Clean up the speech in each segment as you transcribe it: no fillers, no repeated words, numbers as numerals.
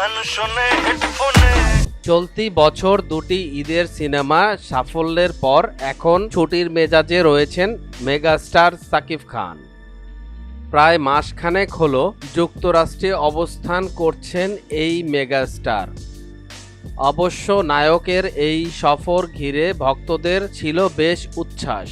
গান শোনে হেডফোনে। চলতি বছর দুটি ঈদের সিনেমা সাফল্যের পর এখন ছুটির মেজাজে রয়েছেন মেগাস্টার সাকিব খান। প্রায় মাসখানেক হলো যুক্তরাষ্ট্রে অবস্থান করছেন এই মেগাস্টার। অবশ্য নায়কের এই সফর ঘিরে ভক্তদের ছিল বেশ উচ্ছ্বাস।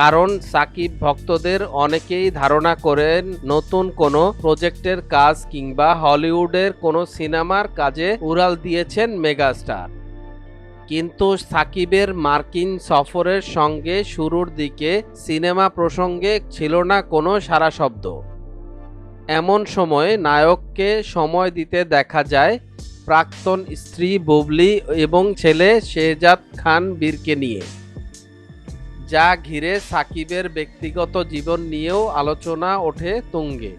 কারণ সাকিব ভক্তদের অনেকেই ধারণা করেন নতুন কোনো প্রজেক্টের কাজ কিংবা হলিউডের কোনো সিনেমার কাজে উড়াল দিয়েছেন মেগাস্টার। কিন্তু সাকিবের মার্কিন সফরের সঙ্গে শুরুর দিকে সিনেমা প্রসঙ্গে ছিল না কোনো সাড়া শব্দ। এমন সময়ে নায়ককে সময় দিতে দেখা যায় প্রাক্তন স্ত্রী বুবলি এবং ছেলে শেহজাদ খান বীরকে নিয়ে, যা ঘিরে সাকিবের ব্যক্তিগত জীবন নিয়েও আলোচনা ওঠে তুঙ্গে।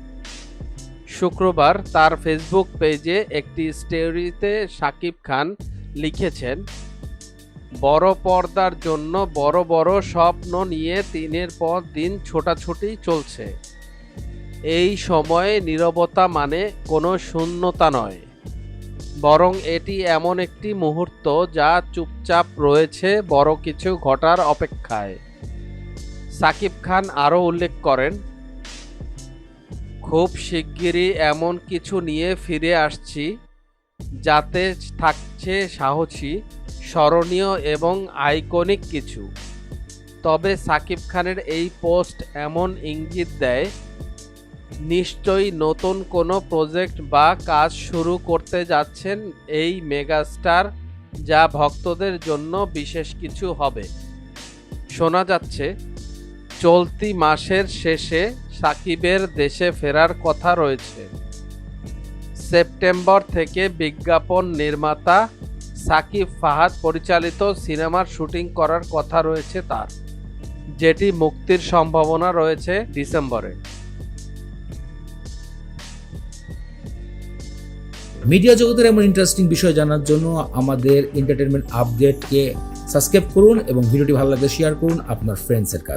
শুক্রবার তার ফেসবুক পেজে একটি স্টোরিতে সাকিব খান লিখেছেন, বড় পর্দার জন্য বড় বড় স্বপ্ন নিয়ে দিনের পর দিন ছোটাছুটি চলছে। এই সময়ে নীরবতা মানে কোনো শূন্যতা নয়, বরং এটি এমন একটি মুহূর্ত যা চুপচাপ রয়েছে বড় কিছু ঘটার অপেক্ষায়। সাকিব খান আরও উল্লেখ করেন, খুব শিগগিরই এমন কিছু নিয়ে ফিরে আসছি যাতে থাকছে সাহসী, স্মরণীয় এবং আইকনিক কিছু। তবে সাকিব খানের এই পোস্ট এমন ইঙ্গিত দেয় নিশ্চয়ই নতুন কোনো প্রজেক্ট বা কাজ শুরু করতে যাচ্ছেন এই মেগাস্টার, যা ভক্তদের জন্য বিশেষ কিছু হবে। শোনা যাচ্ছে চলতি মাসের শেষে সাকিবের দেশে ফেরার কথা রয়েছে। সেপ্টেম্বর থেকে বিজ্ঞাপন নির্মাতা সাকিব ফাহাদ পরিচালিত সিনেমার শুটিং করার কথা রয়েছে তার, যেটি মুক্তির সম্ভাবনা রয়েছে ডিসেম্বরে। মিডিয়া জগতের এমন ইন্টারেস্টিং বিষয় জানার জন্য আমাদের এন্টারটেনমেন্ট আপডেটকে সাবস্ক্রাইব করুন এবং ভিডিওটি ভালো লাগলে শেয়ার করুন আপনার ফ্রেন্ডসের কাছে।